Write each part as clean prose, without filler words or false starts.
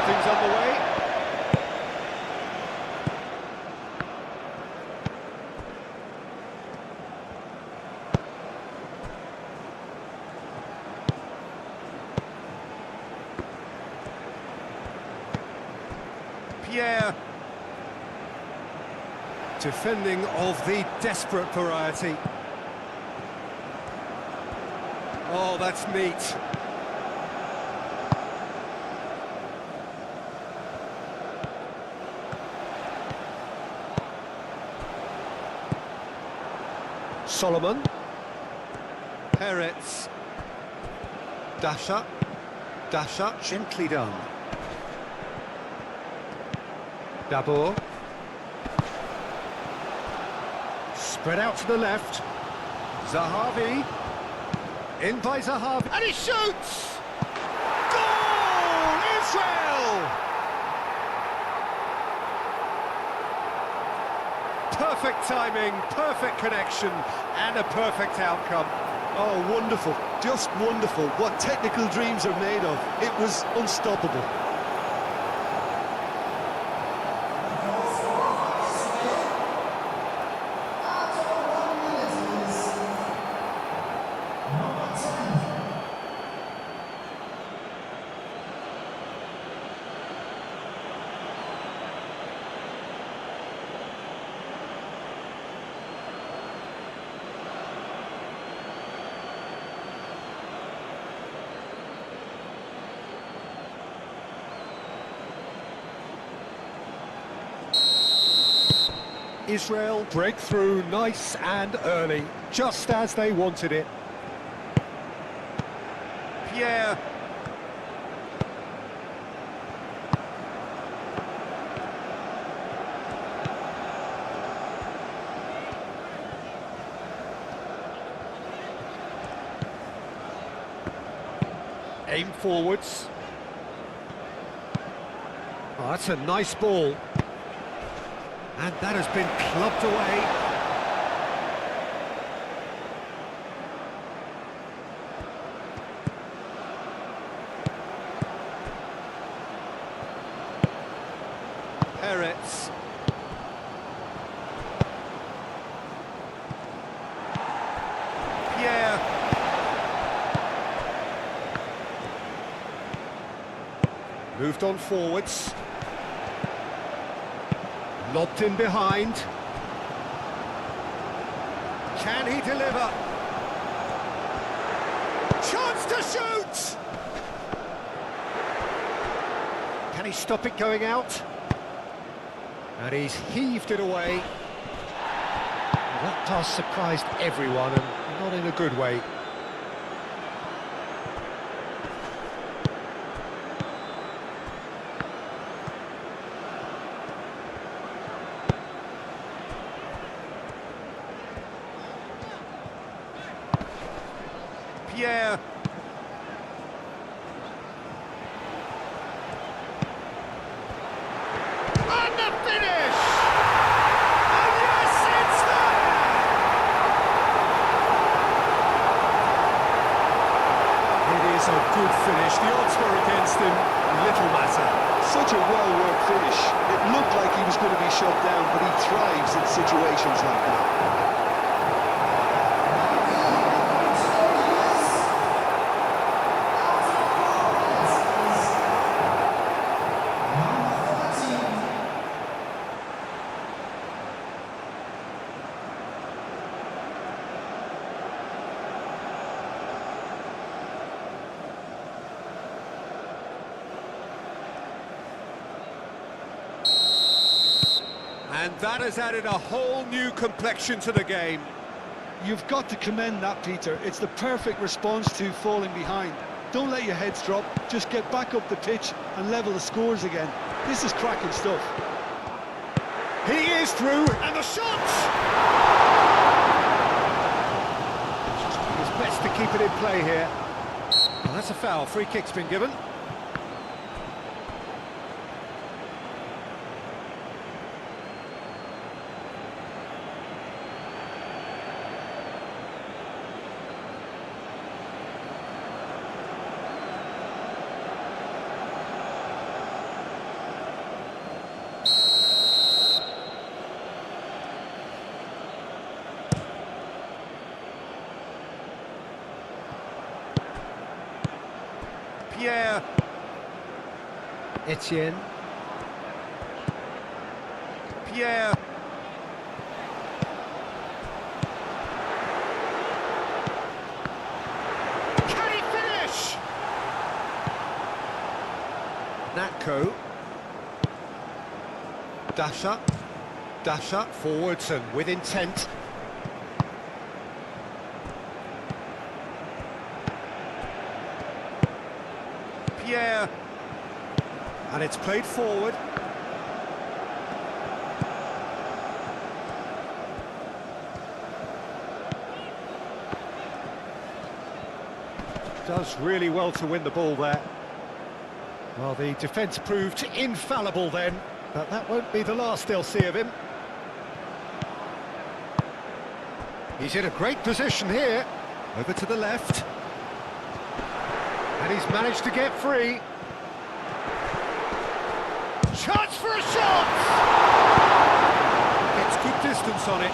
Something's on the way. Pierre. Defending of the desperate variety. Oh, that's neat. Solomon. Peretz. Dasha. Dasha, gently done. Dabur. Spread out to the left. Zahavi. In by Zahavi. And he shoots! Goal! Israel! Perfect timing, perfect connection, and a perfect outcome. Oh, wonderful. Just wonderful. What technical dreams are made of. It was unstoppable. Israel break through nice and early, just as they wanted it. Pierre. Aim forwards. Oh, that's a nice ball. And that has been clubbed away. Peretz. Pierre. Moved on forwards. Lobbed in behind. Can he deliver? Chance to shoot! Can he stop it going out? And he's heaved it away. That pass surprised everyone, and not in a good way. Pierre. And the finish! And yes, it's there! It is a good finish. The odds were against him. Little matter. Such a well-worked finish. It looked like he was going to be shut down, but he thrives in situations like that. And that has added a whole new complexion to the game. You've got to commend that, Peter. It's the perfect response to falling behind. Don't let your heads drop, just get back up the pitch and level the scores again. This is cracking stuff. He is through, and the shot! Just doing his best to keep it in play here. Well, that's a foul. Free kick's been given. Pierre. Etienne. Pierre. Can he finish? Natko. Dash up forwards and with intent. Pierre. And it's played forward. Does really well to win the ball there. Well, the defence proved infallible then, but that won't be the last they'll see of him. He's in a great position here. Over to the left. And he's managed to get free. Chance for a shot! Gets good distance on it.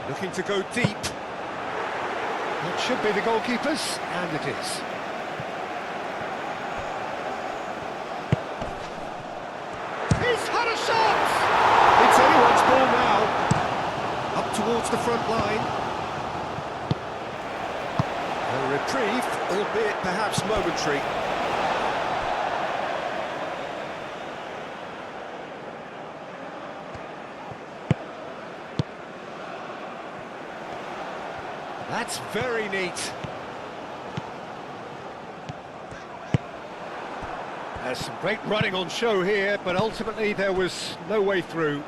Looking to go deep. It should be the goalkeeper's, and it is. He's had a shot! It's anyone's ball now. Up towards the front line. A reprieve, albeit perhaps momentary. That's very neat. There's some great running on show here, but ultimately there was no way through.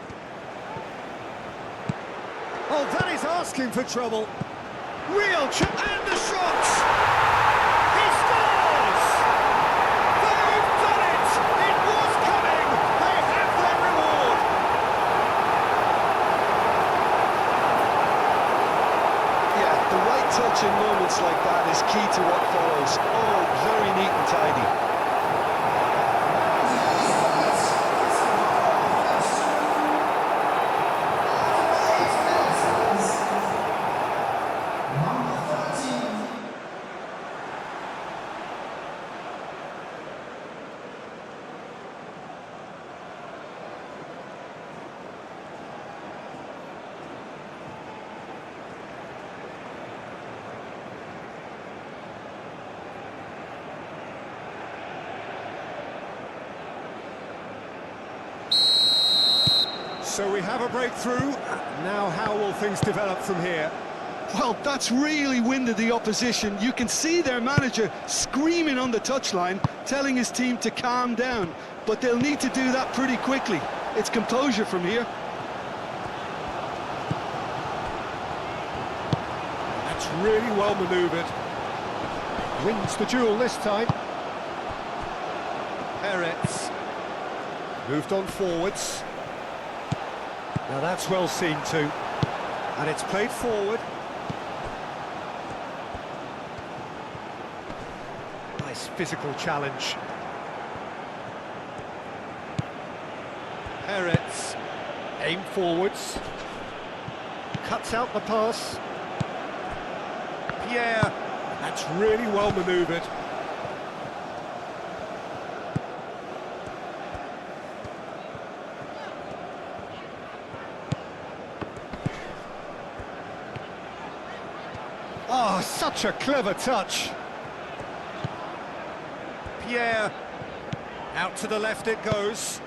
Oh, that is asking for trouble. Real and the shot! He scores! They've done it! It was coming! They have their reward! Yeah, the right touch in moments like that is key to what follows. Oh, very neat and tidy. So we have a breakthrough. Now how will things develop from here? Well, that's really winded the opposition. You can see their manager screaming on the touchline, telling his team to calm down. But they'll need to do that pretty quickly. It's composure from here. That's really well manoeuvred. Wins the duel this time. Peretz. Moved on forwards. Now that's well seen too. And it's played forward. Nice physical challenge. Peretz. Aim forwards. Cuts out the pass. Pierre. That's really well manoeuvred. Oh, such a clever touch. Pierre. Out to the left it goes.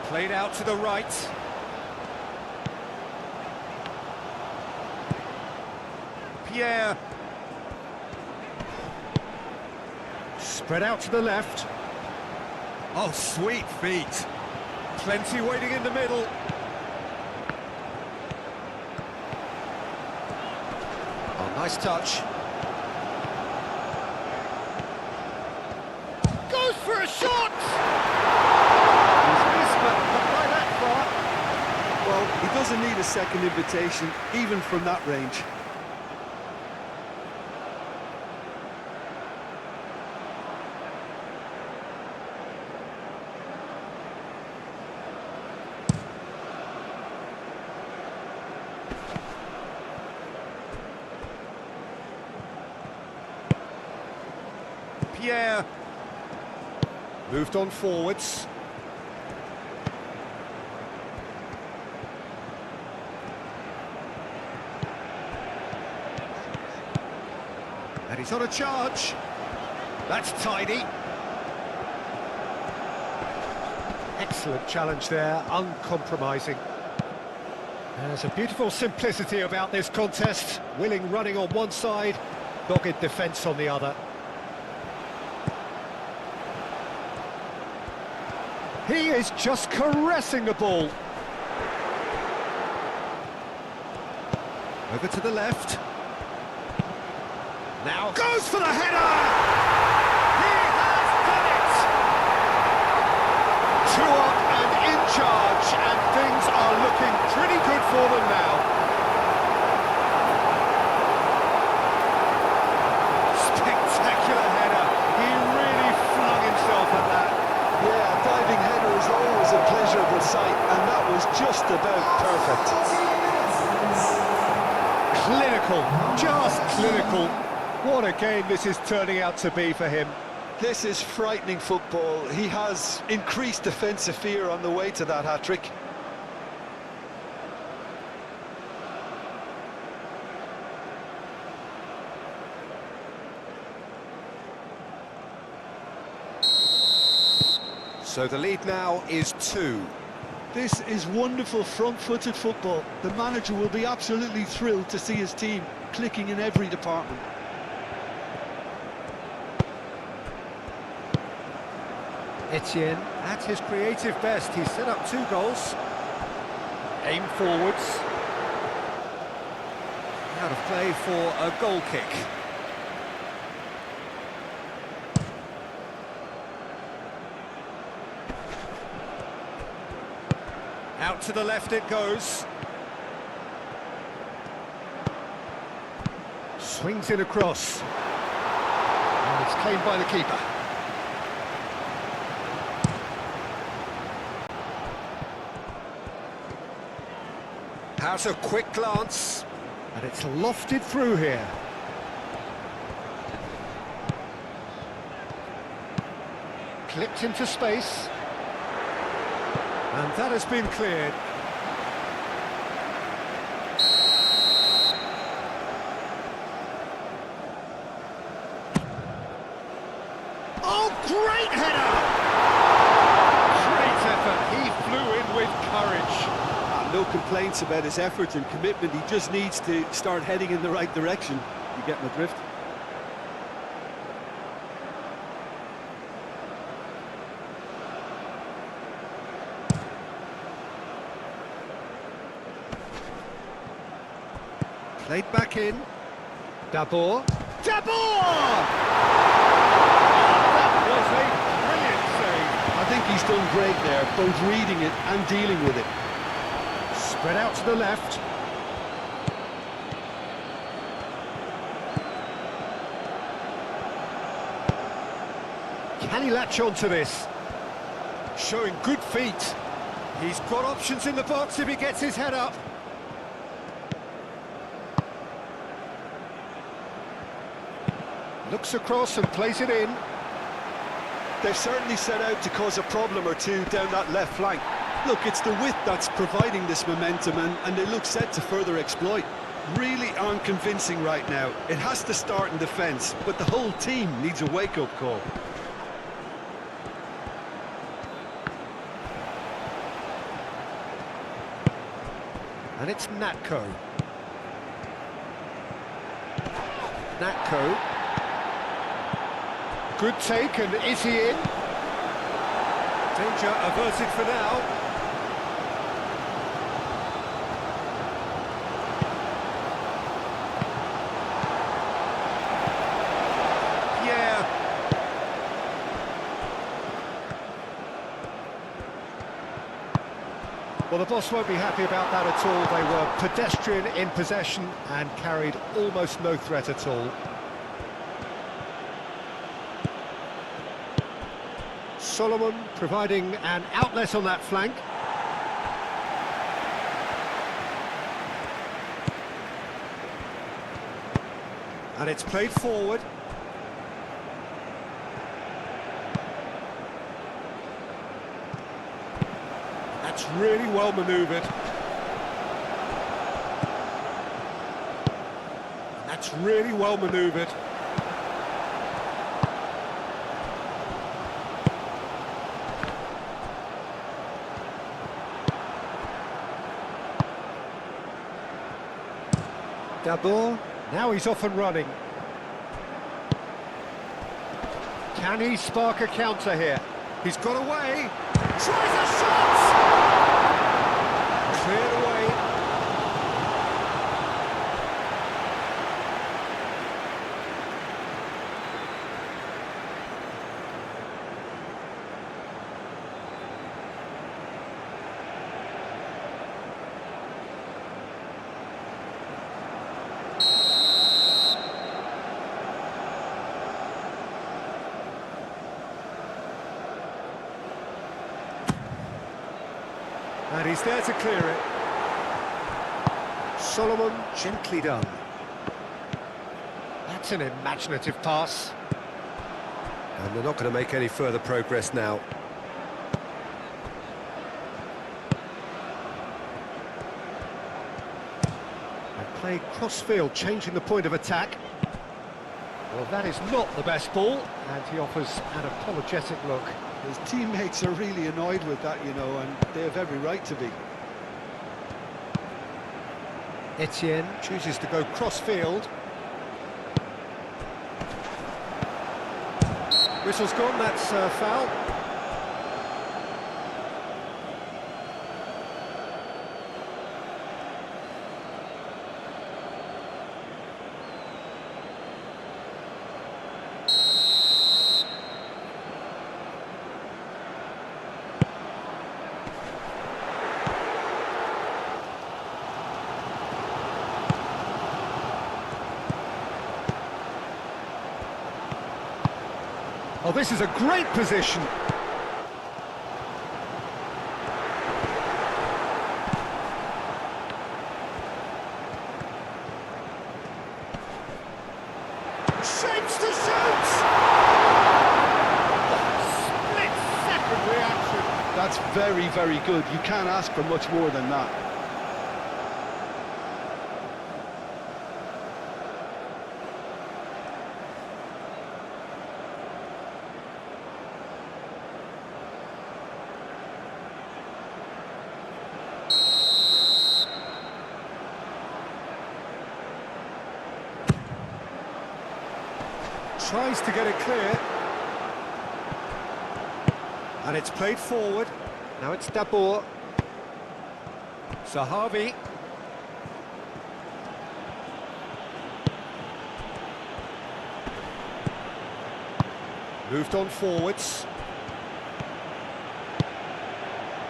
Played out to the right. Pierre. Spread out to the left. Oh, sweet feet. Plenty waiting in the middle. Oh, nice touch. Goes for a shot! He's missed, but not by that far. Well, he doesn't need a second invitation, even from that range. Pierre. Moved on forwards. And he's on a charge. That's tidy. Excellent challenge there, uncompromising. There's a beautiful simplicity about this contest. Willing running on one side, dogged defence on the other. He is just caressing the ball. Over to the left. Now goes for the header! He has done it! 2 up and in charge, and things are looking pretty good for them now. Spectacular header. He really flung himself at that. Yeah, a diving header is always a pleasurable sight, and that was just about perfect. Clinical, just clinical. What a game this is turning out to be for him. This is frightening football. He has increased defensive fear on the way to that hat-trick. So the lead now is 2. This is wonderful front-footed football. The manager will be absolutely thrilled to see his team clicking in every department. Etienne, at his creative best, he's set up 2 goals. Aim forwards. Out of play for a goal kick. Out to the left it goes. Swings in across. And it's claimed by the keeper. Has a quick glance, and it's lofted through here. Clipped into space, and that has been cleared. Oh, great header! Great effort, he flew in with courage. No complaints about his effort and commitment. He just needs to start heading in the right direction. You get my drift? Played back in. Dabor. Dabor! That was a brilliant save. I think he's done great there, both reading it and dealing with it. Spread out to the left. Can he latch on to this? Showing good feet. He's got options in the box if he gets his head up. Looks across and plays it in. They've certainly set out to cause a problem or two down that left flank. Look, it's the width that's providing this momentum, and they look set to further exploit. Really aren't convincing right now. It has to start in defence, but the whole team needs a wake-up call. And it's Natko. Natko. Good take, and is he in? Danger averted for now. Pierre. Well, the boss won't be happy about that at all. They were pedestrian in possession and carried almost no threat at all. Solomon providing an outlet on that flank. And it's played forward. That's really well manoeuvred. That's really well manoeuvred. Dabur, now he's off and running. Can he spark a counter here? He's got away. Tries a shot! Cleared away. And he's there to clear it. Solomon, gently done. That's an imaginative pass. And they're not going to make any further progress now. They played cross-field, changing the point of attack. Well, that is not the best ball, and he offers an apologetic look. His teammates are really annoyed with that, you know, and they have every right to be. Etienne chooses to go cross-field. Whistle's gone, that's foul. Oh, this is a great position. Shapes to shoot! Split-second reaction. That's very, very good. You can't ask for much more than that. Tries to get it clear. And it's played forward. Now it's Dabur. Zahavi. Moved on forwards.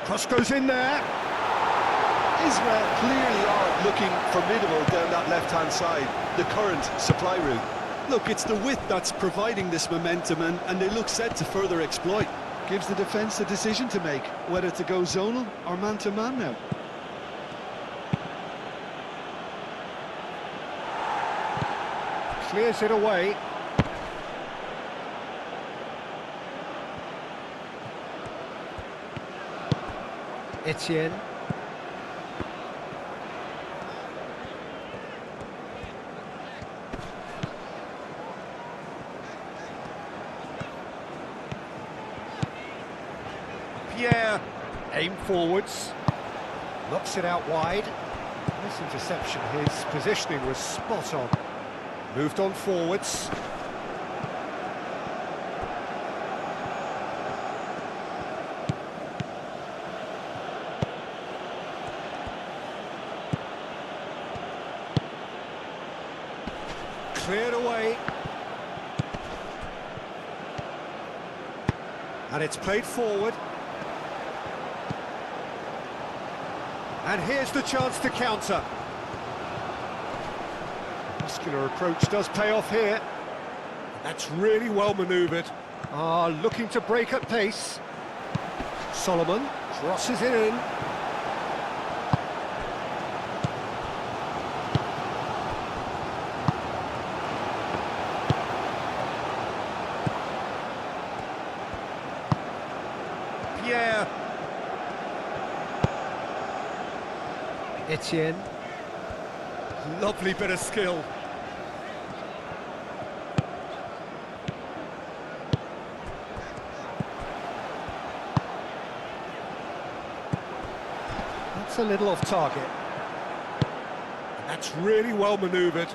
Cross goes in there. Israel clearly are looking formidable down that left-hand side, the current supply route. Look, it's the width that's providing this momentum, and they look set to further exploit. Gives the defence a decision to make, whether to go zonal or man-to-man now. Clears it away. Etienne. Pierre, aim forwards, knocks it out wide. This interception, his positioning was spot on. Moved on forwards. Cleared away. And it's played forward. And here's the chance to counter. Muscular approach does pay off here. That's really well manoeuvred. Looking to break at pace. Solomon crosses it in. Pierre. Etienne. Lovely bit of skill. That's a little off target. And that's really well manoeuvred.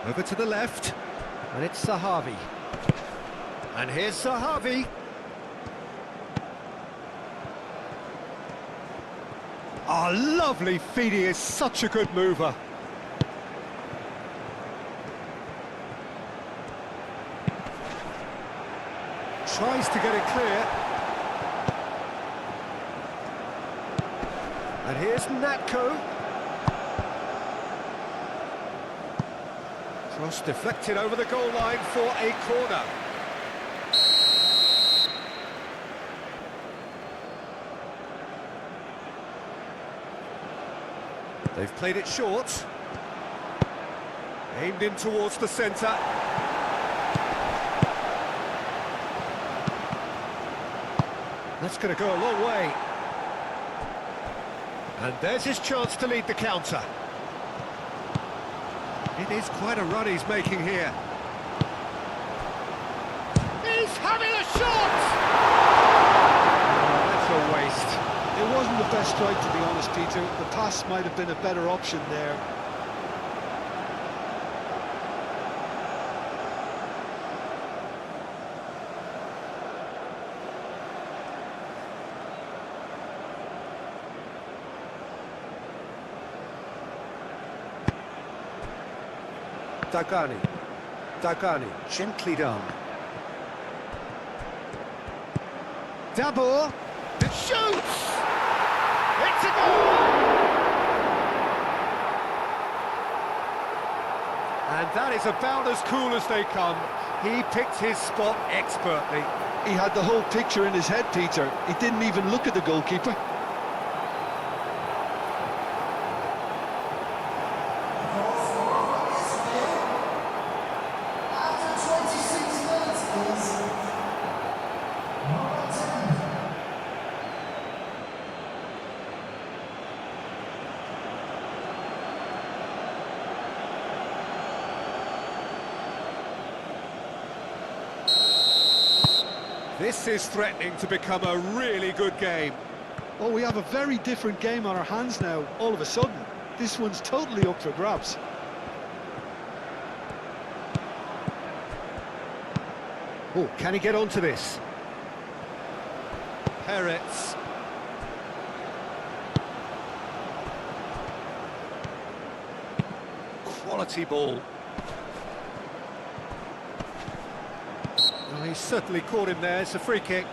Over to the left. And it's Sahavi. And here's Sahavi. Oh, lovely feet, he is such a good mover. Tries to get it clear. And here's Natko. Cross deflected over the goal line for a corner. They've played it short. Aimed in towards the centre. That's going to go a long way. And there's his chance to lead the counter. It is quite a run he's making here. He's having a shot! Oh, that's a waste. It wasn't the best strike, to be honest, Peter. The pass might have been a better option there. Dagani, gently done. Dabur, it shoots! It's a goal! And that is about as cool as they come. He picked his spot expertly. He had the whole picture in his head, Peter. He didn't even look at the goalkeeper. This is threatening to become a really good game. Oh, we have a very different game on our hands now, all of a sudden. This one's totally up for grabs. Oh, can he get onto this? Peretz. Quality ball. Well, he's certainly caught him there. It's a free kick.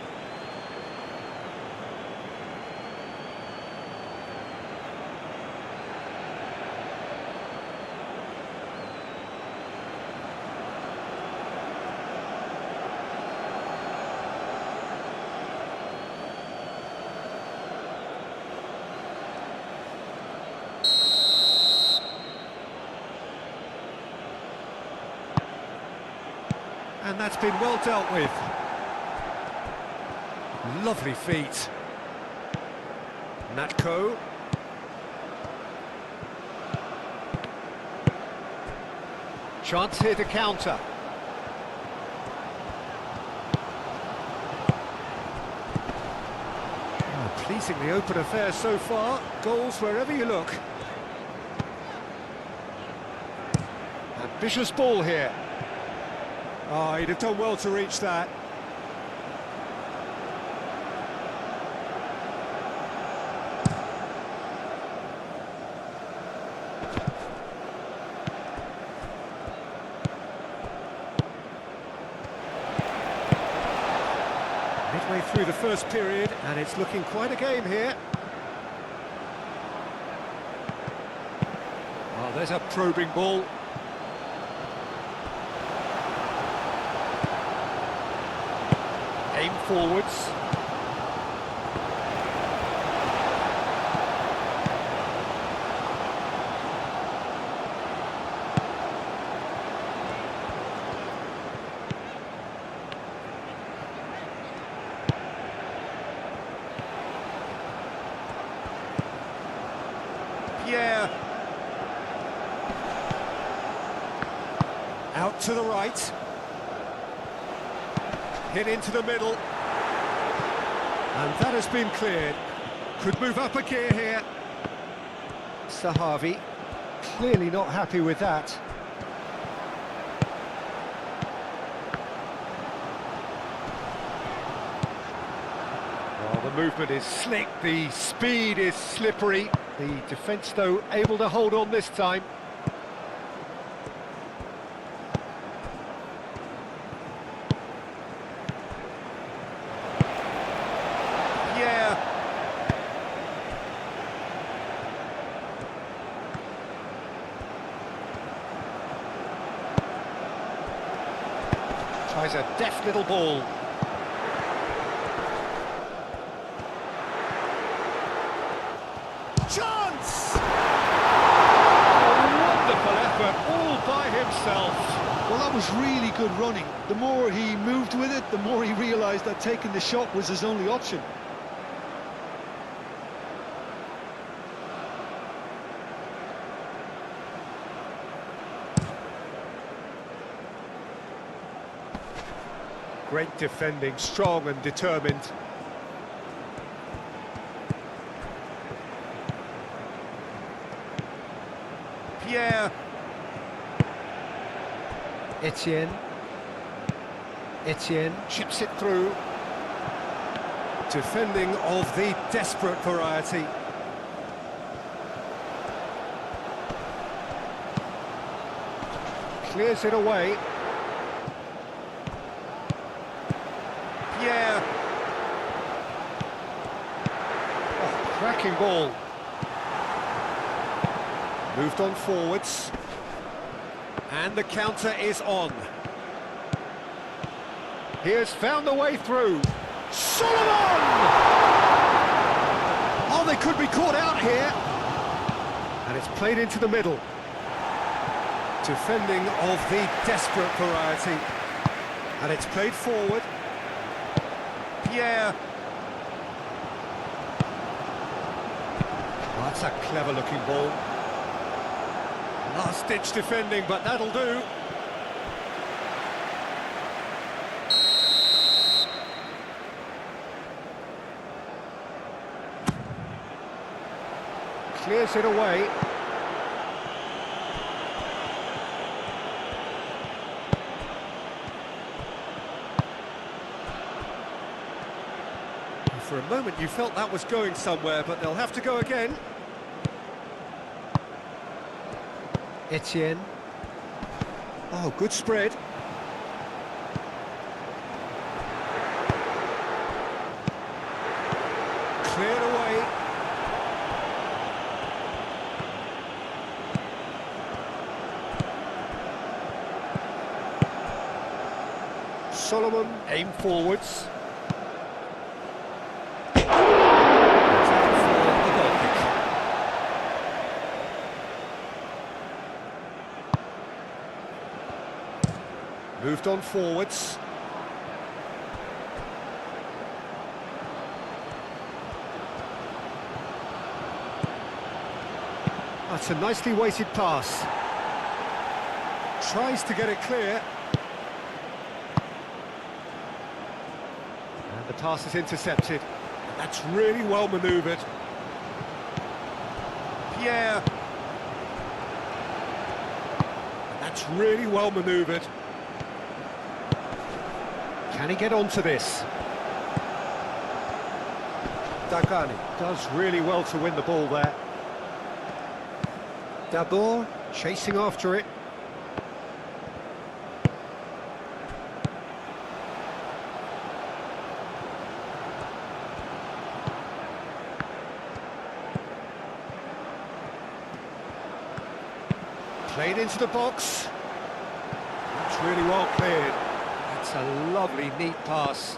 And that's been well dealt with. Lovely feet. Natko. Chance here to counter. Oh, pleasingly open affair so far. Goals wherever you look. Ambitious ball here. Oh, he'd have done well to reach that. Midway through the first period, and it's looking quite a game here. Oh, there's a probing ball. Aim forwards. to the right. Hit into the middle. And that has been cleared. Could move up a gear here. Sahavi, clearly not happy with that. Well, the movement is slick, the speed is slippery. The defence, though, able to hold on this time. Yeah. Tries a deft little ball. Chance! A wonderful effort, all by himself. Well, that was really good running. The more he moved with it, the more he realised that taking the shot was his only option. Great defending, strong and determined. Pierre. Etienne chips it through. Defending of the desperate variety. Clears it away. Pierre. Oh, cracking ball. Moved on forwards. And the counter is on. He has found the way through. Solomon! Oh, they could be caught out here. And it's played into the middle. Defending of the desperate variety. And it's played forward. Pierre. Oh, that's a clever-looking ball. Last-ditch defending, but that'll do. Clears it away. For a moment you felt that was going somewhere, but they'll have to go again. Etienne. Oh, good spread. Cleared away. Solomon, aim forwards. Moved on forwards. That's a nicely weighted pass. Tries to get it clear. And the pass is intercepted. That's really well manoeuvred. Pierre. That's really well manoeuvred. Can he get onto this? Dagani does really well to win the ball there. Dabor chasing after it. Played into the box. That's really well cleared. That's a lovely, neat pass.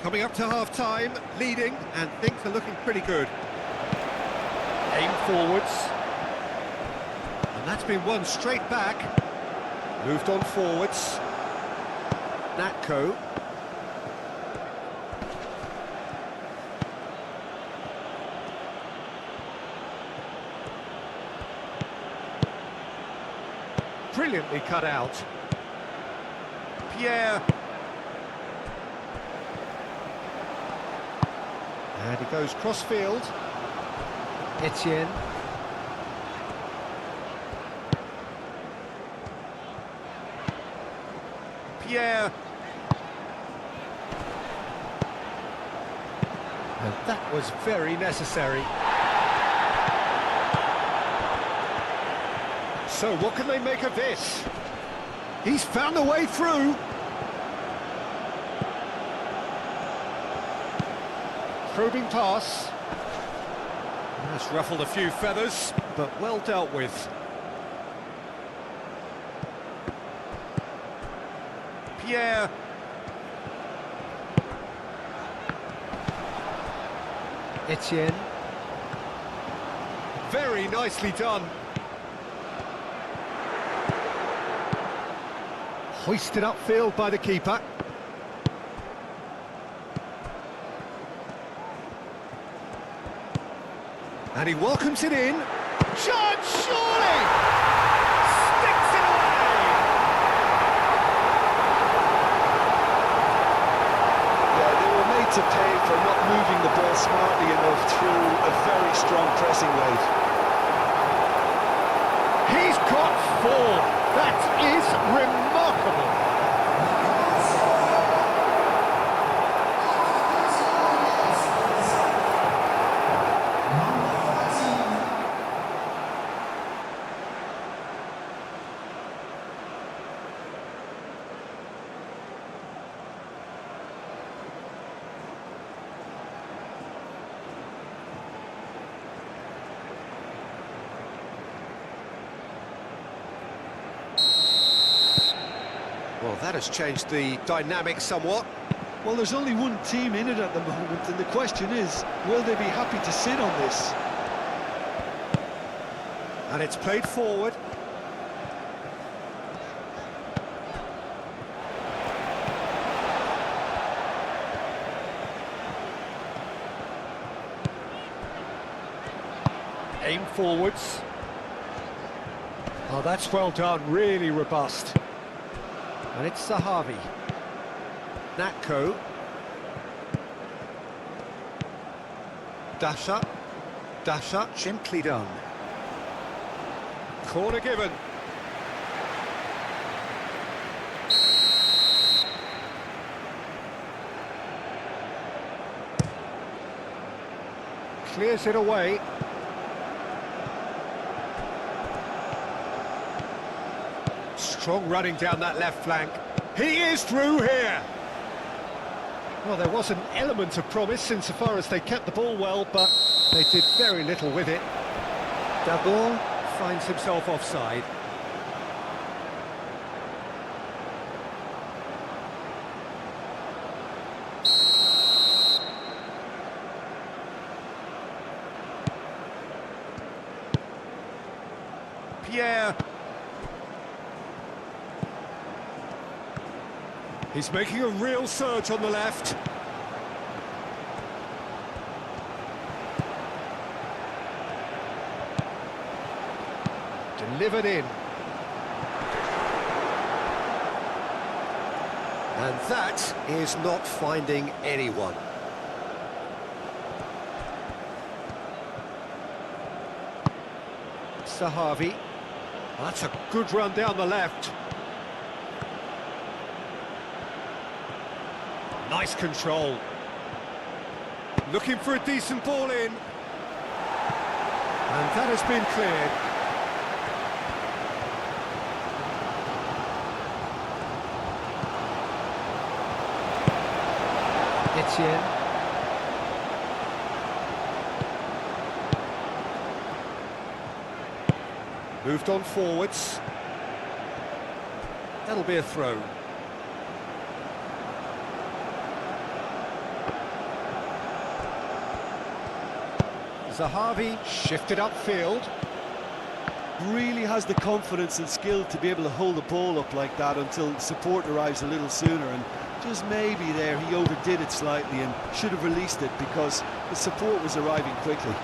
Coming up to half-time, leading, and things are looking pretty good. Aim forwards. And that's been won straight back. Moved on forwards. Natko. brilliantly cut out. Pierre. And he goes cross-field. Etienne. Pierre. And that was very necessary. So what can they make of this? He's found a way through. Probing pass. That's ruffled a few feathers, but well dealt with. Pierre. Etienne. Very nicely done. Hoisted upfield by the keeper. And he welcomes it in. Shot, surely! Sticks it away! Yeah, they were made to pay for not moving the ball smartly enough through a very strong pressing wave. He's got 4. That is remarkable. Well, that has changed the dynamic somewhat. Well, there's only one team in it at the moment, and the question is, will they be happy to sit on this? And it's played forward. Aim forwards. Oh, that's well done, really robust. And it's Zahavi. Natko. Dasha. Dasha, gently done. Corner given. Clears it away. Strong running down that left flank. He is through here. Well, there was an element of promise insofar as they kept the ball well, but they did very little with it. Dagon finds himself offside. Pierre. He's making a real surge on the left. Delivered in. And that is not finding anyone. Zahavi. That's a good run down the left. Nice control. Looking for a decent ball in. And that has been cleared. Etienne. Moved on forwards. That'll be a throw. Zahavi shifted upfield. Really has the confidence and skill to be able to hold the ball up like that until support arrives a little sooner, and just maybe there he overdid it slightly and should have released it because the support was arriving quickly.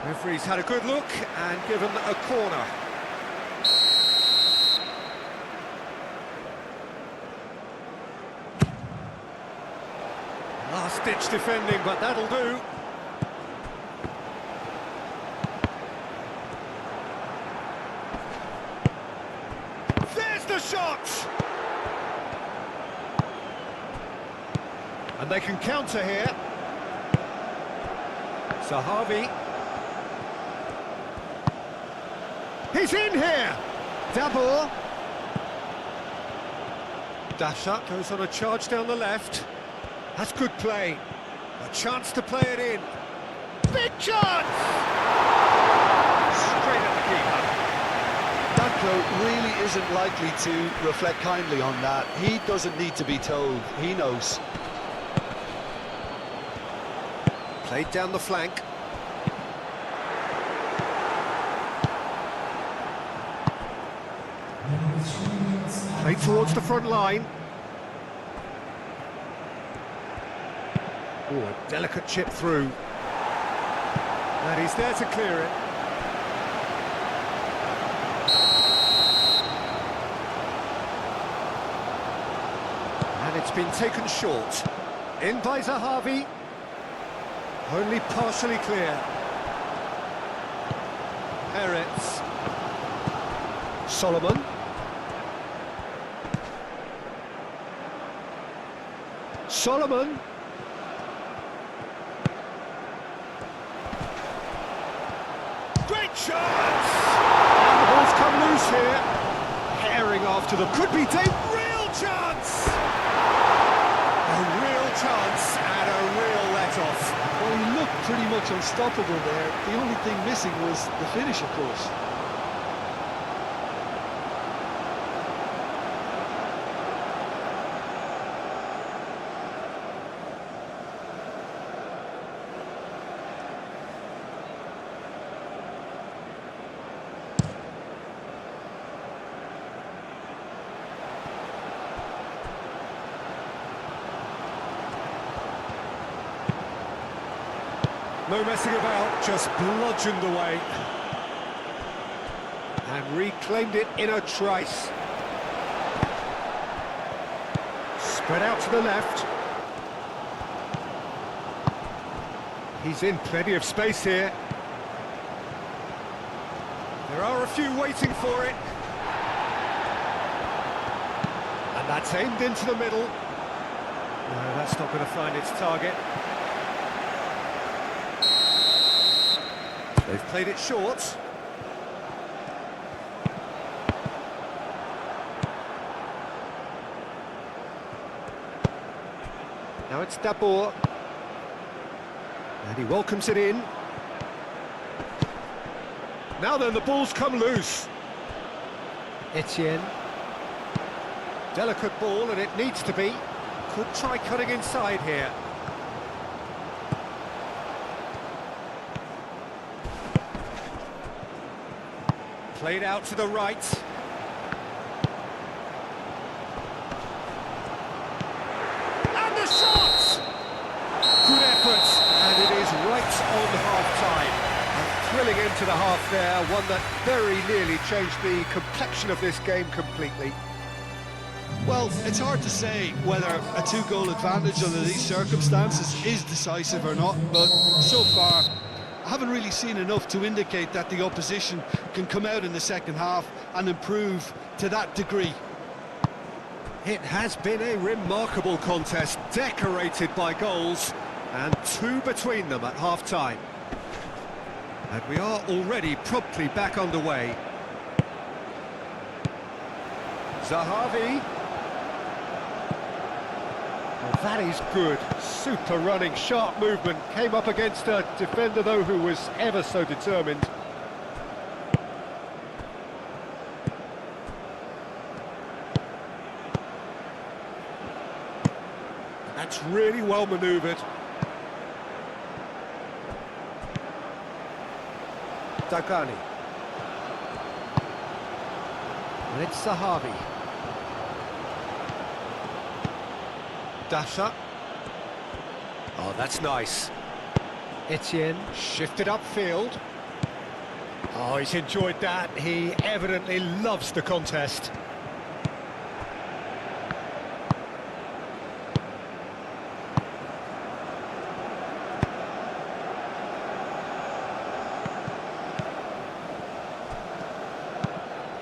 Referee's had a good look and given a corner. Last-ditch defending, but that'll do. There's the shot! And they can counter here. Zahavi. He's in here! Dabur. Dasha goes on a charge down the left. That's good play. A chance to play it in. Big chance! Straight at the keeper. Danko really isn't likely to reflect kindly on that. He doesn't need to be told. He knows. Played down the flank. Played towards the front line. Oh, a delicate chip through. And he's there to clear it. And it's been taken short. In by Zahavi. Only partially clear. Peretz. Solomon. Solomon. Great chance! And the ball's come loose here. Herring after them. Could be taken. Real chance! A real chance and a real let-off. Well, he looked pretty much unstoppable there. The only thing missing was the finish, of course. No messing about, just bludgeoned away. And reclaimed it in a trice. Spread out to the left. He's in plenty of space here. There are a few waiting for it. And that's aimed into the middle. No, that's not going to find its target. They've played it short. Now it's Dabur. And he welcomes it in. Now then, the ball's come loose. Etienne. Delicate ball, and it needs to be. Could try cutting inside here. Played out to the right. And the shot! Good effort, and it is right on half-time. A thrilling end to the half there, one that very nearly changed the complexion of this game completely. Well, it's hard to say whether a two-goal advantage under these circumstances is decisive or not, but so far I haven't really seen enough to indicate that the opposition can come out in the second half and improve to that degree. It has been a remarkable contest, decorated by goals, and two between them at half-time. And we are already promptly back underway. Zahavi. Well, that is good. Super running, sharp movement. Came up against a defender, though, who was ever so determined. That's really well manoeuvred. Dagani. And it's Zahavi. Dasha. Oh, that's nice. Etienne shifted upfield. Oh, he's enjoyed that. He evidently loves the contest.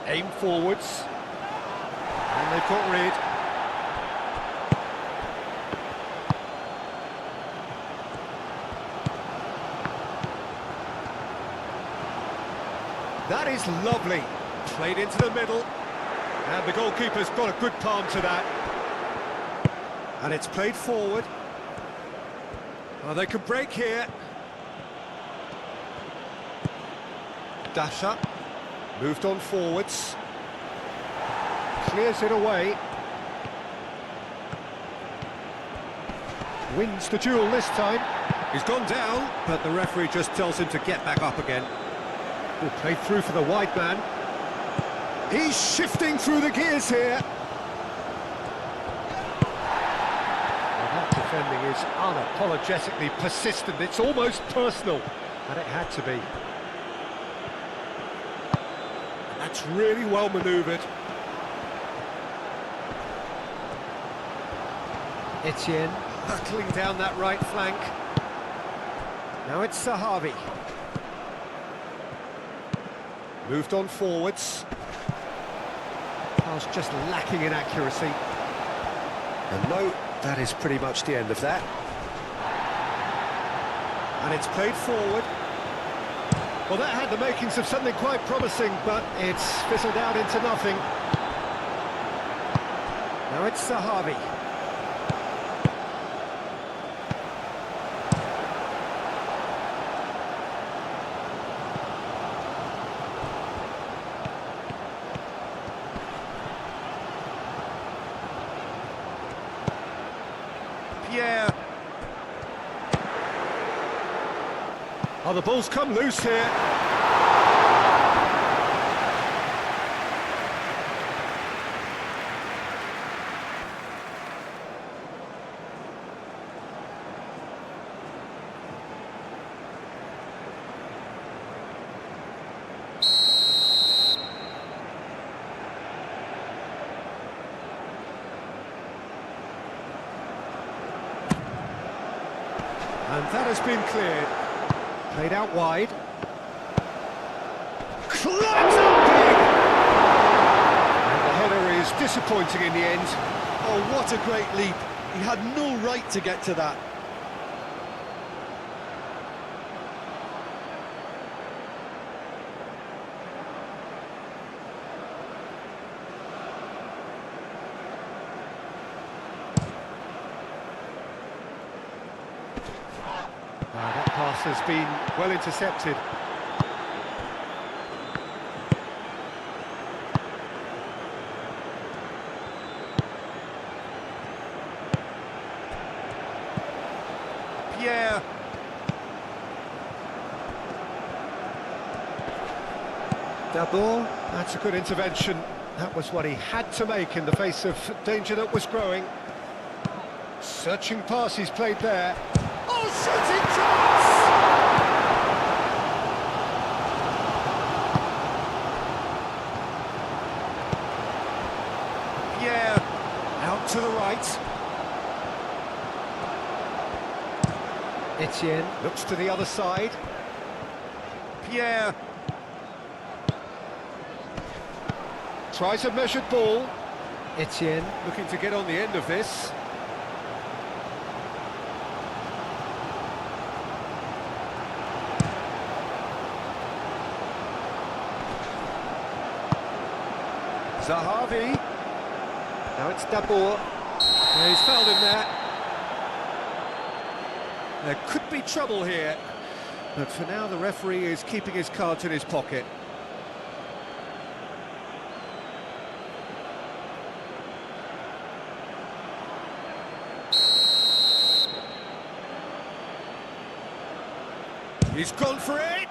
Aim forwards. And they've got rid. That is lovely. Played into the middle. And the goalkeeper's got a good palm to that. And it's played forward. Oh, they could break here. Dash up. Moved on forwards. Clears it away. Wins the duel this time. He's gone down, but the referee just tells him to get back up again. Good play through for the wide man. He's shifting through the gears here. Well, that defending is unapologetically persistent. It's almost personal, and it had to be. That's really well manoeuvred. Etienne hurtling down that right flank. Now it's Sahavi. Moved on forwards. Pass just lacking in accuracy. And no, that is pretty much the end of that. And it's played forward. Well, that had the makings of something quite promising, but it's fizzled out into nothing. Now it's Sahavi. Pierre. Oh, the ball's come loose here. And that has been cleared. Played out wide. Climbs up big! And the header is disappointing in the end. Oh, what a great leap. He had no right to get to that. That pass has been well intercepted. Pierre. D'abord, that's a good intervention. That was what he had to make in the face of danger that was growing. Searching pass he's played there. Oh, shooting chance! Pierre, out to the right. Etienne looks to the other side. Pierre tries a measured ball. Etienne looking to get on the end of this. Zahavi. Now it's D'abord. Yeah, he's fouled him there. There could be trouble here, but for now the referee is keeping his cards in his pocket. He's gone for it!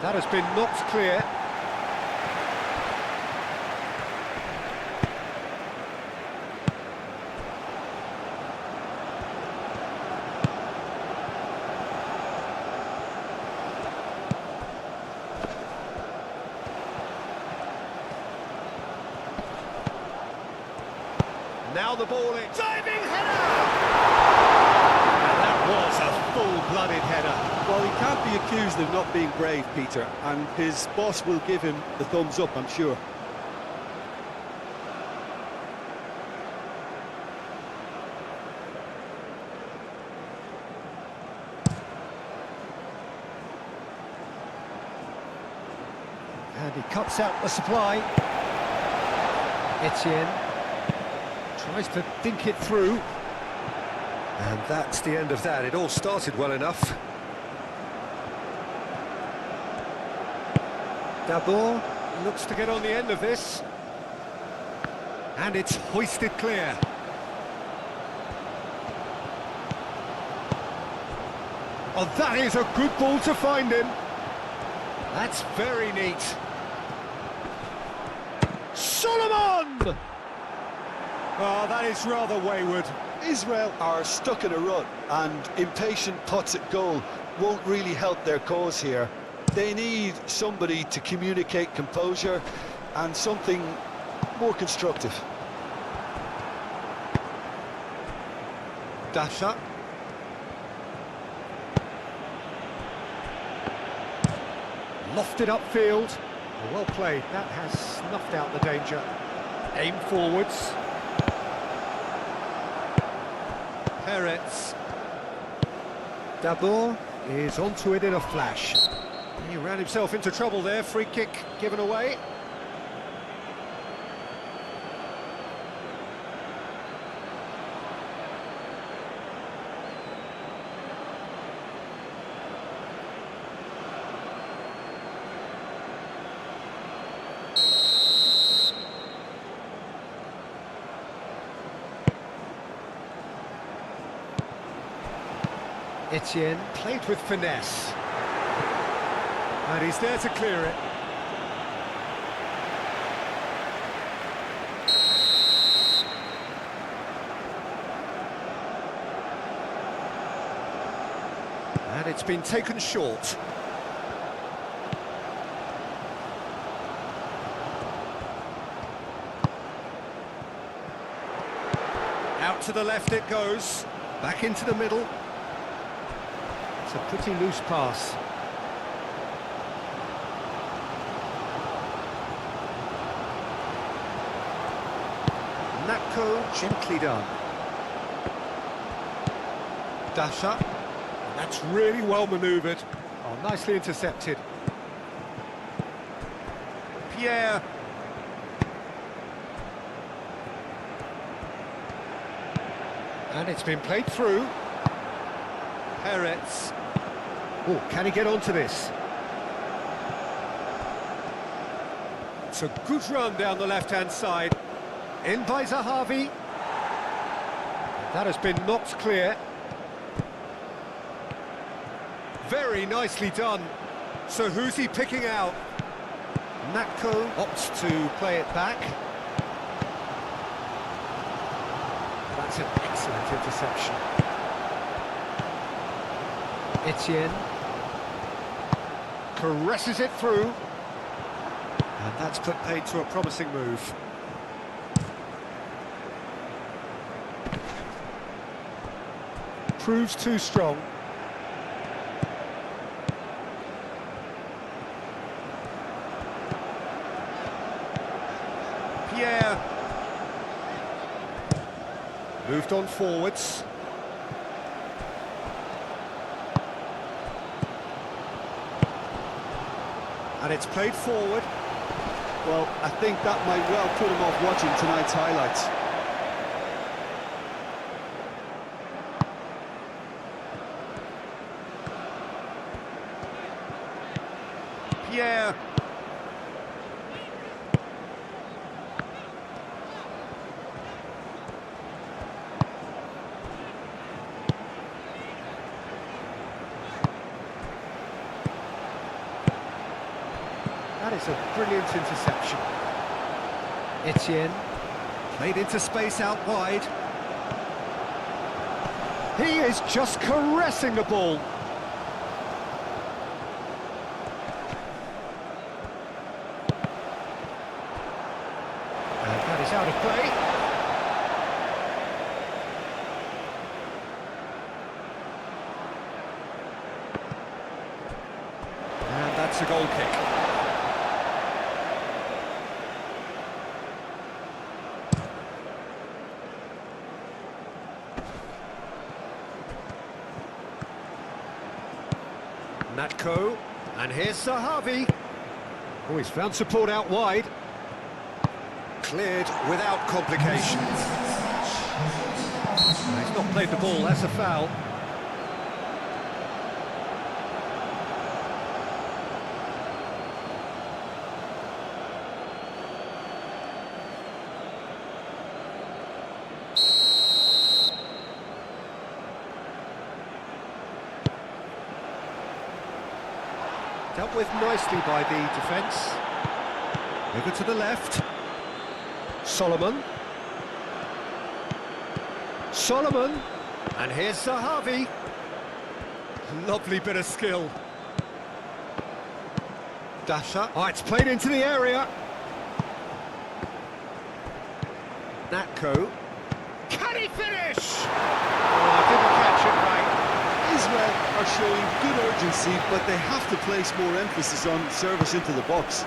That has been knocked clear. Now the ball in. Diving header! And that was a full-blooded header. Well, he can't be accused of not being brave, Peter, and his boss will give him the thumbs up, I'm sure. And he cuts out the supply. Etienne tries to dink it through. And that's the end of that. It all started well enough. Dabor looks to get on the end of this. And it's hoisted clear. Oh, that is a good ball to find him. That's very neat. Solomon! Oh, that is rather wayward. Israel are stuck in a rut, and impatient putts at goal won't really help their cause here. They need somebody to communicate composure and something more constructive. Dasha. Lofted upfield. Well played. That has snuffed out the danger. Aim forwards. Peretz. Dabor is onto it in a flash. He ran himself into trouble there. Free kick given away. Etienne played with finesse. And he's there to clear it. And it's been taken short. Out to the left it goes. Back into the middle. It's a pretty loose pass. Natko gently done. Dasha. That's really well manoeuvred. Oh, nicely intercepted. Pierre. And it's been played through. Peretz. Oh, can he get onto this? It's a good run down the left-hand side. In by Zahavi. That has been knocked clear. Very nicely done. So who's he picking out? Natko opts to play it back. That's an excellent interception. Etienne caresses it through. And that's put paid to a promising move. Proves too strong. Pierre. Moved on forwards. And it's played forward. Well, I think that might well put him off watching tonight's highlights. Pierre. That is a brilliant interception. Etienne played into space out wide. He is just caressing the ball. And that is out of play. It's a goal kick. Natko, and here's Sahavi. Oh, he's found support out wide. Cleared without complication. He's not played the ball, that's a foul. Dealt with nicely by the defence. Over to the left. Solomon. And here's Sahavi. Lovely bit of skill. Dasha. Oh, it's played into the area. Natko. Can he finish? Oh, I didn't catch it right. Israel are showing good urgency, but they have to place more emphasis on service into the box.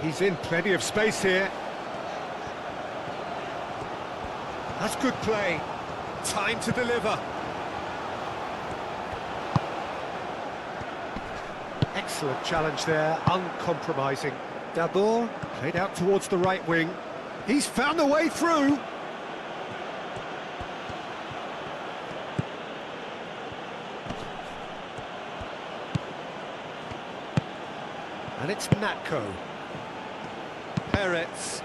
He's in plenty of space here. That's good play. Time to deliver. Excellent challenge there, uncompromising. Dabur played out towards the right wing. He's found a way through. And it's Natko. Peretz.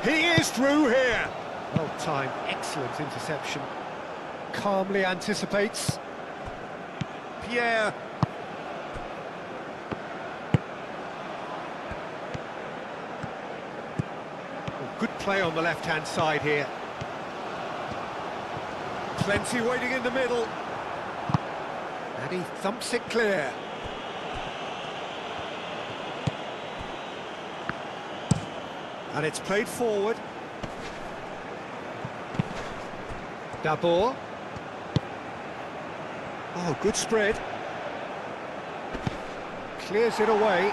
He is through here. Well timed, excellent interception. Calmly anticipates. Pierre. Good play on the left-hand side here. Plenty waiting in the middle. And he thumps it clear. And it's played forward. Dabur. Oh, good spread. Clears it away.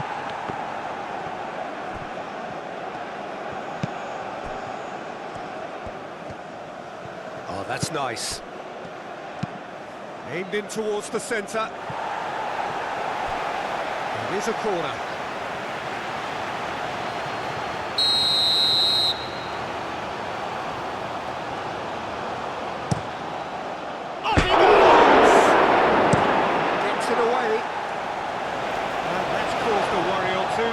Oh, that's nice. Aimed in towards the centre. It is a corner. Off he goes! Gets it away. And that's caused a worry or two.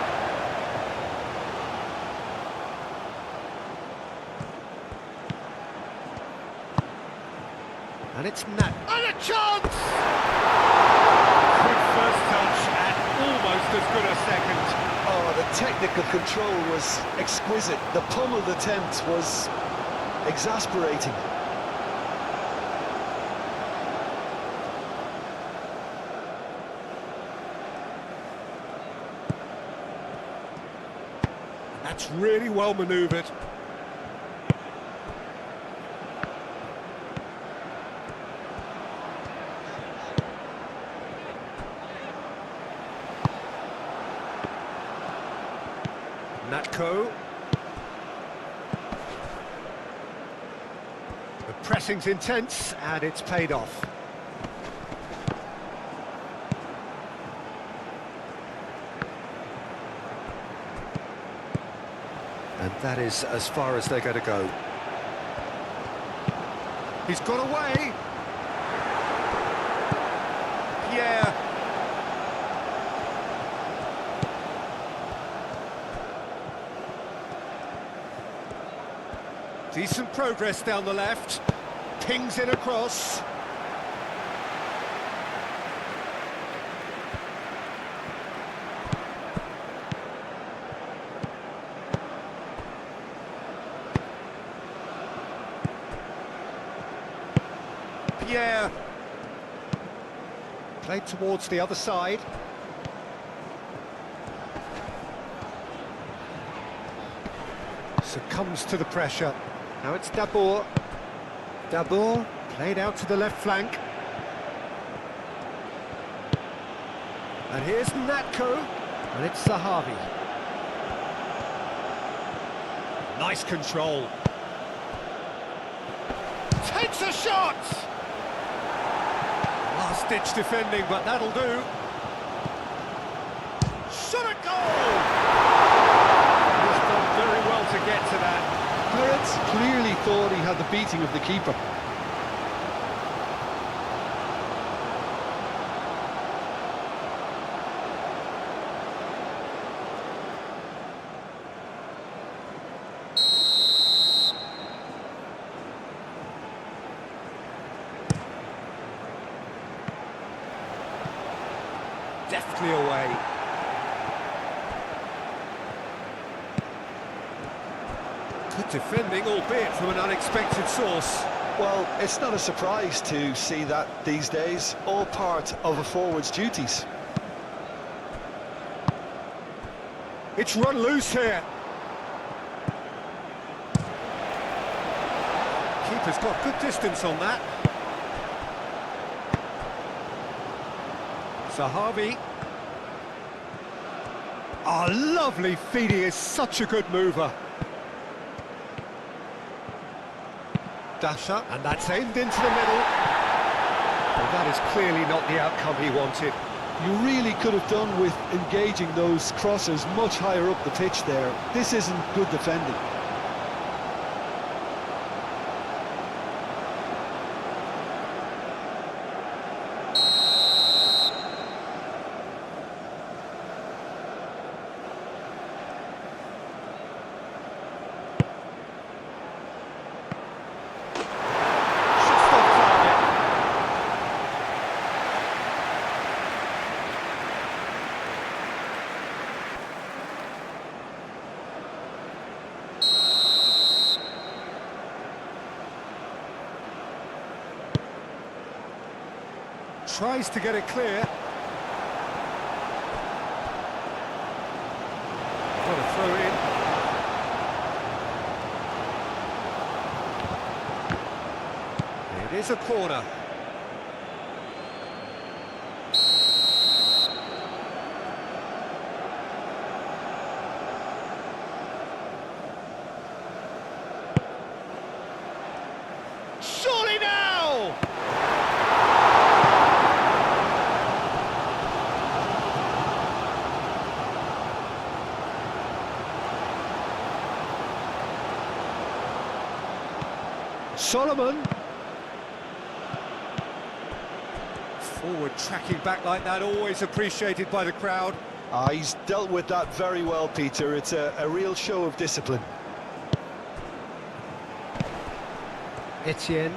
And it's Nat. And a chance! Quick first touch and almost as good a second. Oh, the technical control was exquisite. The pummeled attempt was exasperating. That's really well manoeuvred. Natko. The pressing's intense and it's paid off. And that is as far as they're going to go. He's got away. Pierre. Decent progress down the left. Pings in across. Pierre. Played towards the other side. Succumbs to the pressure. Now it's Dabour. Dabour played out to the left flank. And here's Natko. And it's Zahavi. Nice control. Takes a shot! Last-ditch defending, but that'll do. Shot a goal! He's done very well to get to that. Pirates clearly thought he had the beating of the keeper. Deftly away. Good defending, albeit from an unexpected source. Well, it's not a surprise to see that these days, all part of a forward's duties. It's run loose here. Keeper's got good distance on that. Zahavi. Oh, lovely feed, he is such a good mover. Dasher, and that's aimed into the middle. Well, that is clearly not the outcome he wanted. You really could have done with engaging those crossers much higher up the pitch there. This isn't good defending. Tries to get it clear. What a throw in. It is a corner. Surely now! Solomon. Forward tracking back like that, always appreciated by the crowd. He's dealt with that very well, Peter. It's a real show of discipline. Etienne.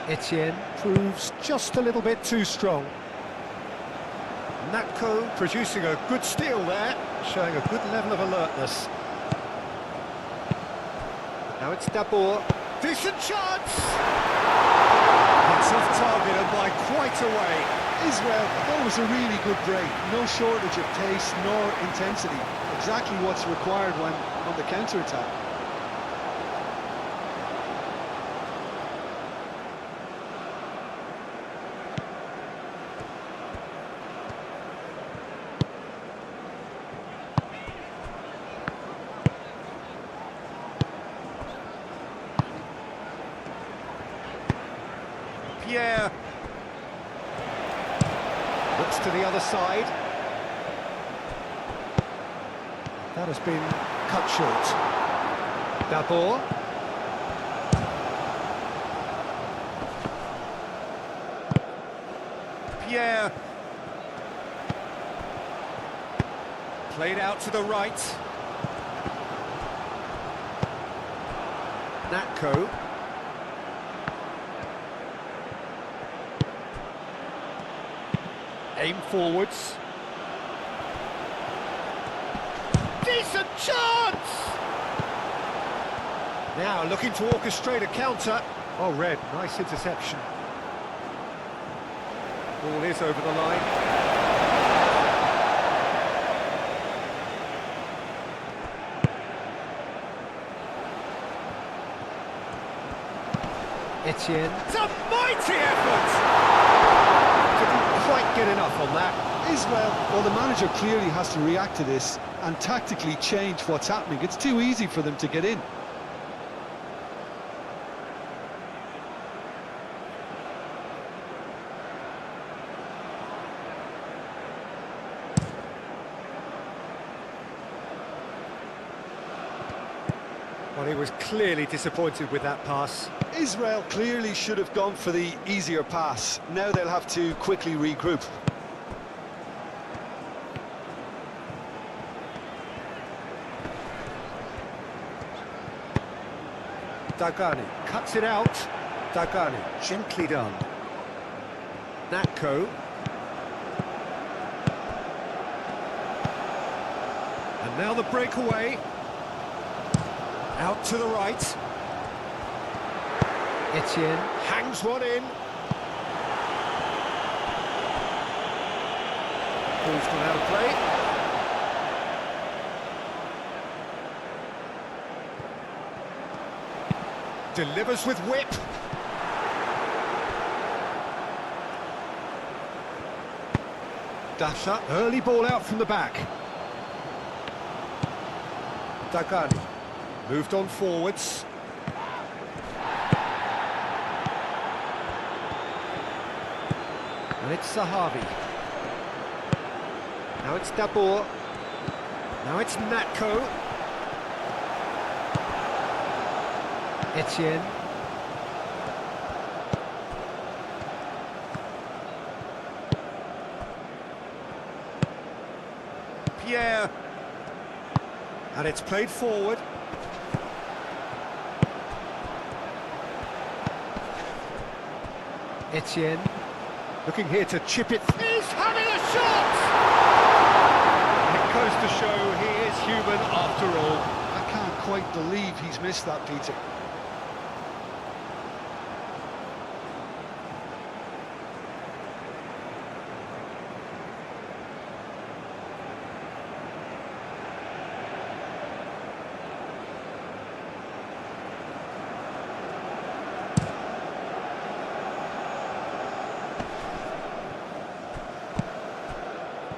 Etienne proves just a little bit too strong. Natko producing a good steal there, showing a good level of alertness. Now it's Dabour. Decent chance! It's off target and by quite a way. Israel, that was a really good break. No shortage of pace nor intensity. Exactly what's required when on the counter-attack. Pierre looks to the other side. That has been cut short. Dabour. Pierre. Played out to the right. Natko. Aim forwards. Decent chance! Now looking to orchestrate a counter. Oh, Red, nice interception. Ball is over the line. Etienne. It's a mighty effort! Didn't quite get enough on that. Israel, well, the manager clearly has to react to this and tactically change what's happening. It's too easy for them to get in. Well, he was clearly disappointed with that pass. Israel clearly should have gone for the easier pass. Now they'll have to quickly regroup. Dagani cuts it out. Dagani, gently done. Natko. And now the breakaway. Out to the right. Etienne hangs one in. Ball's gone out of play. Delivers with whip. Dasha, early ball out from the back. Dagani moved on forwards. And it's Zahavi. Now it's Dabur. Now it's Natko. Etienne. Pierre. And it's played forward. Etienne. Looking here to chip it. He's having a shot! It goes to show he is human after all. I can't quite believe he's missed that, Peter.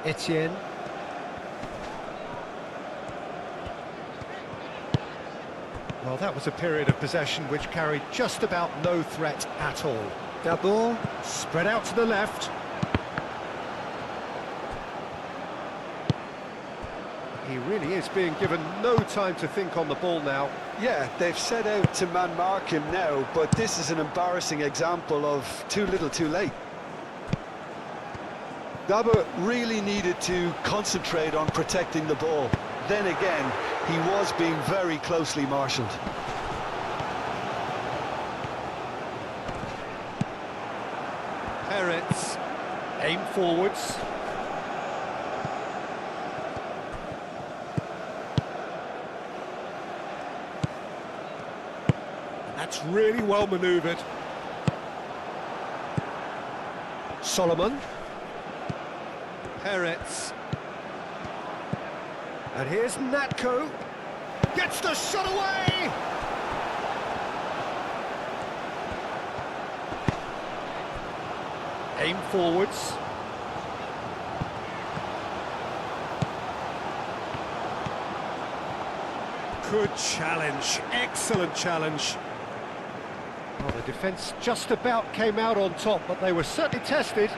Etienne. Well, that was a period of possession which carried just about no threat at all. Dabur spread out to the left. He really is being given no time to think on the ball now. Yeah, they've set out to man-mark him now, but this is an embarrassing example of too little too late. Dabur really needed to concentrate on protecting the ball. Then again, he was being very closely marshalled. Peretz, aim forwards. That's really well manoeuvred. Solomon. Peretz. And here's Natko. Gets the shot away! Aim forwards. Good challenge, excellent challenge. Well, the defence just about came out on top, but they were certainly tested.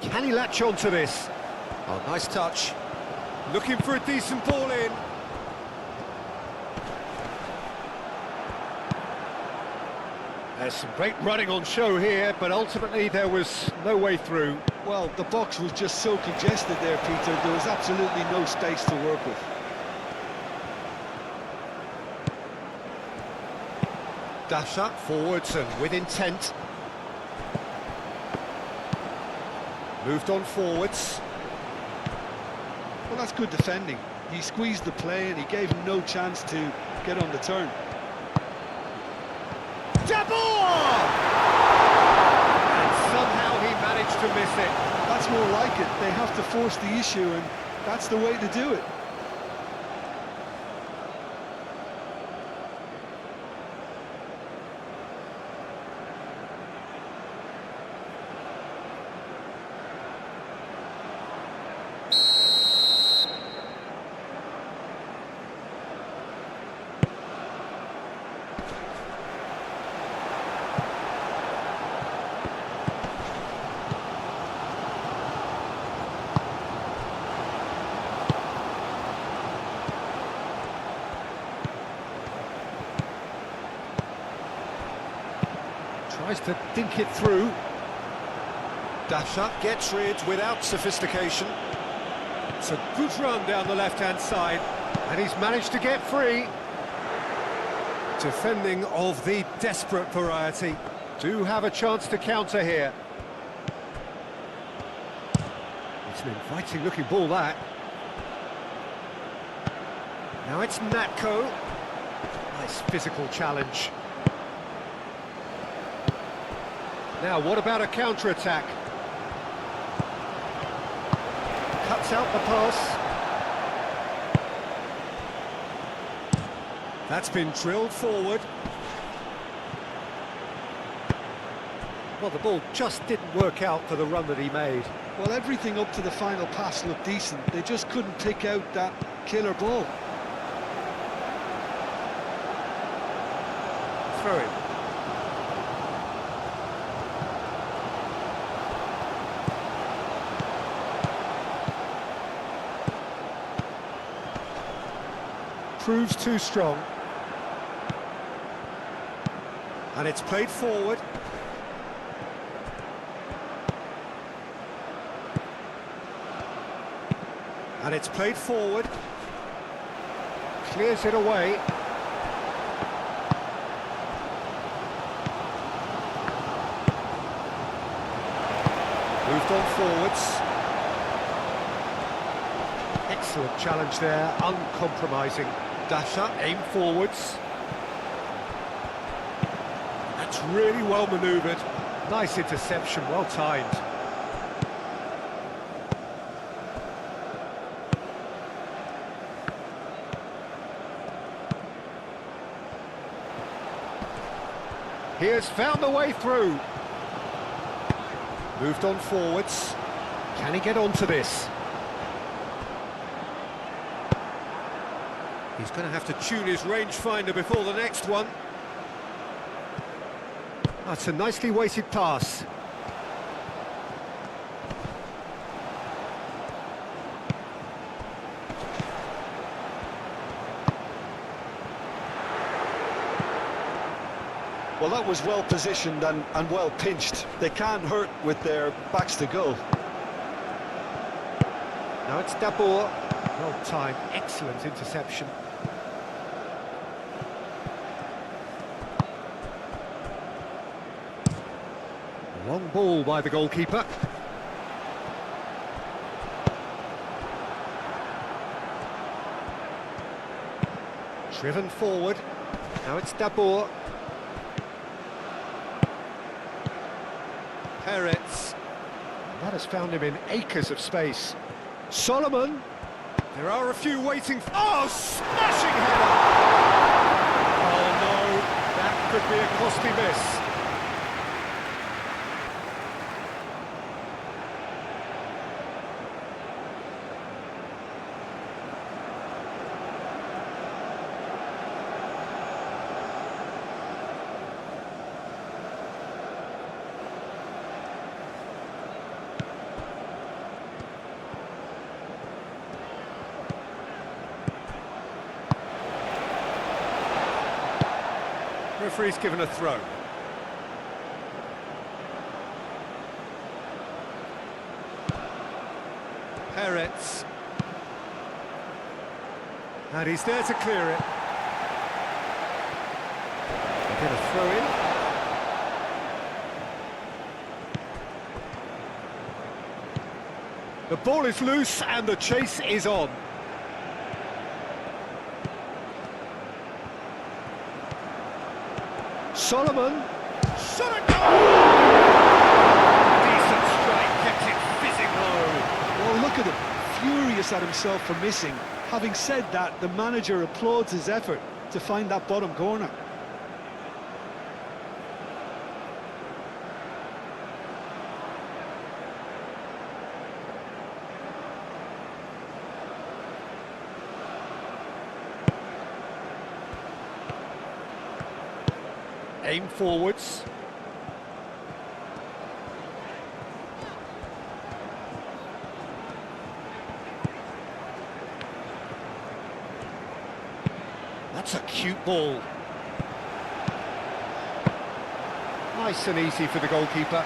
Can he latch on to this? Oh, nice touch. Looking for a decent ball in. There's some great running on show here, but ultimately there was no way through. Well, the box was just so congested there, Peter. There was absolutely no space to work with. Dash up forwards and with intent. Moved on forwards. Well, that's good defending. He squeezed the play and he gave him no chance to get on the turn. Jabor! And somehow he managed to miss it. That's more like it. They have to force the issue, and that's the way to do it. Tries to dink it through. Dash up, gets rid without sophistication. It's a good run down the left-hand side, and he's managed to get free. Defending of the desperate variety. Do have a chance to counter here. It's an inviting-looking ball, that. Now it's Natko. Nice physical challenge. Now, what about a counter-attack? Cuts out the pass. That's been drilled forward. Well, the ball just didn't work out for the run that he made. Well, everything up to the final pass looked decent. They just couldn't pick out that killer ball. Throw it. Proves too strong. And it's played forward. And it's played forward. Clears it away. Moved on forwards. Excellent challenge there, uncompromising. Dash up, aim forwards. That's really well manoeuvred. Nice interception, well timed. He has found the way through. Moved on forwards. Can he get onto this? He's going to have to tune his rangefinder before the next one. That's a nicely weighted pass. Well, that was well positioned and well pinched. They can't hurt with their backs to goal. Now it's Dabur. Well timed, excellent interception. Long ball by the goalkeeper. Driven forward. Now it's Dabur. Peretz. That has found him in acres of space. Solomon. There are a few waiting. Oh, smashing header! Oh no, that could be a costly miss. Referee's given a throw. Peretz. And he's there to clear it. They're going to throw in. The ball is loose and the chase is on. Solomon. Shot it goal! Decent strike, kept it fizzing low. Well, look at him, furious at himself for missing. Having said that, the manager applauds his effort to find that bottom corner. Aim forwards. That's a cute ball. Nice and easy for the goalkeeper.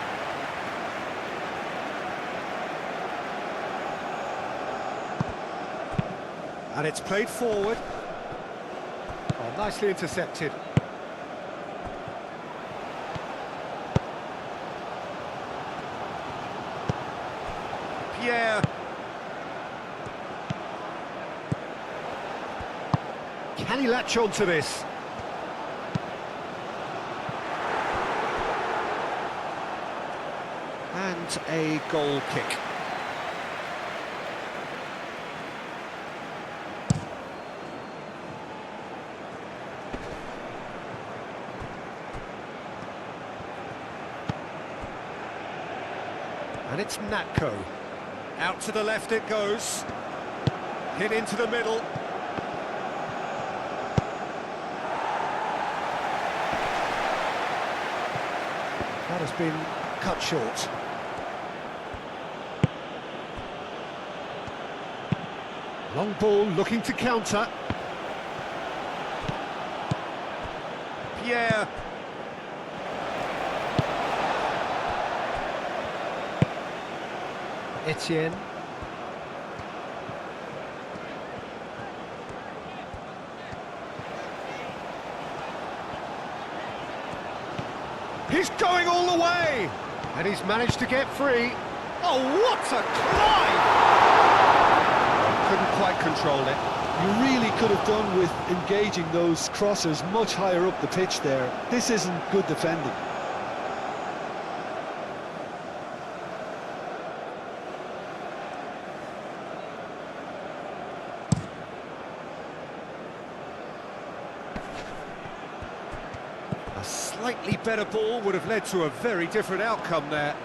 And it's played forward. Oh, nicely intercepted. Pierre. Can he latch on to this? And a goal kick. And it's Natko. Out to the left it goes. Hit into the middle. That has been cut short. Long ball looking to counter. Pierre. Etienne. He's going all the way! And he's managed to get free. Oh, what a climb! Couldn't quite control it. You really could have done with engaging those crossers much higher up the pitch there. This isn't good defending. A slightly better ball would have led to a very different outcome there.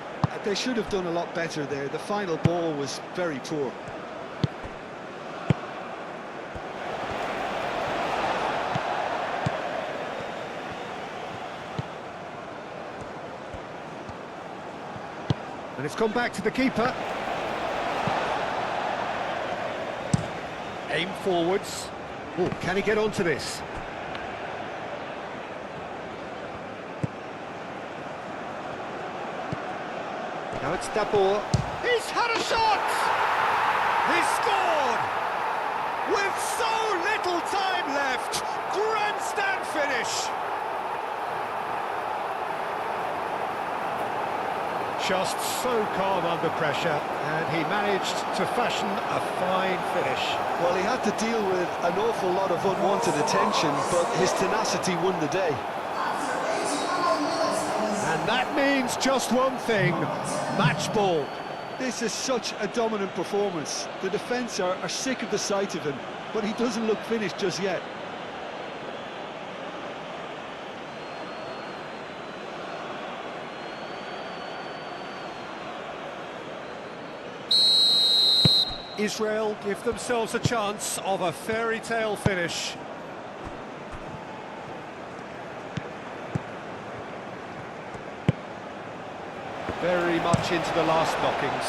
They should have done a lot better there. The final ball was very poor. And it's gone back to the keeper. Aim forwards. Oh, can he get onto this? Now it's Dabur. He's had a shot! He's scored! With so little time left! Grandstand finish! Just so calm under pressure, and he managed to fashion a fine finish. Well, he had to deal with an awful lot of unwanted attention, but his tenacity won the day. And that means just one thing, match ball. This is such a dominant performance. The defence are sick of the sight of him, but he doesn't look finished just yet. Israel give themselves a chance of a fairy tale finish. Very much into the last knockings.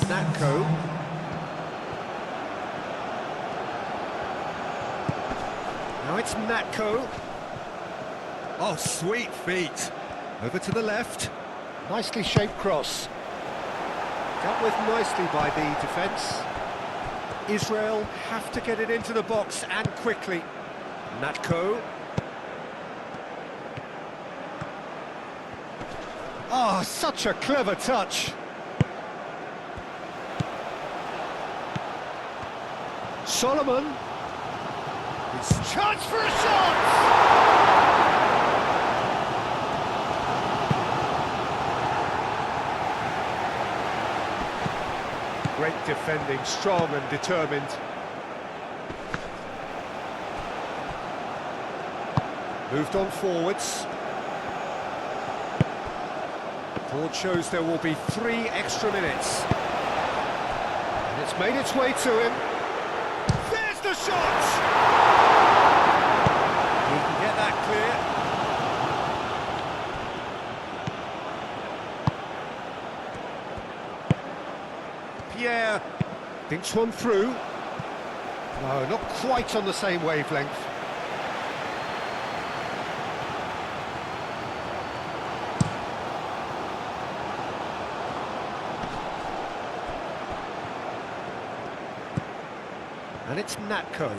Natko. Now it's Natko. Oh, sweet feet. Over to the left. Nicely shaped cross. Dealt with nicely by the defence. Israel have to get it into the box and quickly. Natko. Oh, such a clever touch. Solomon. It's a chance for a shot! Great defending, strong and determined. Moved on forwards. Board shows there will be 3 extra minutes. And it's made its way to him. There's the shot! He can get that clear. Pierre thinks one through. No, not quite on the same wavelength. And it's Natko.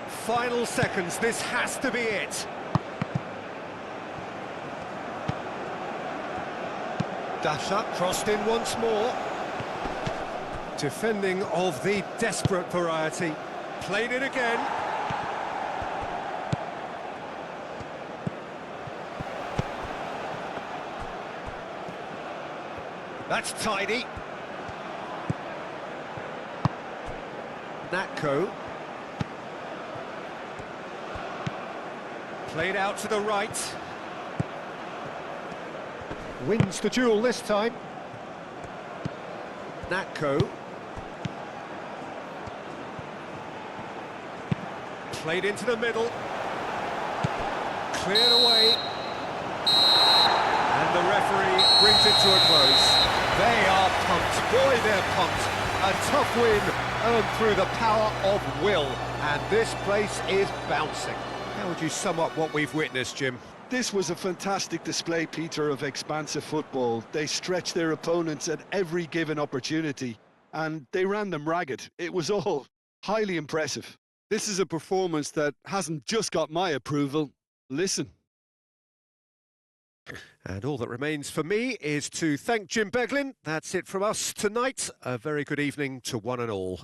Final seconds, this has to be it. Dash up, crossed in once more. Defending of the desperate variety. Played it again. That's tidy. Natko. Played out to the right. Wins the duel this time. Natko. Played into the middle. Cleared away. And the referee brings it to a close. They are pumped. Boy, they're pumped. A tough win earned through the power of will. And this place is bouncing. How would you sum up what we've witnessed, Jim? This was a fantastic display, Peter, of expansive football. They stretched their opponents at every given opportunity, and they ran them ragged. It was all highly impressive. This is a performance that hasn't just got my approval. Listen. And all that remains for me is to thank Jim Beglin. That's it from us tonight. A very good evening to one and all.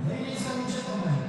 Ladies and gentlemen,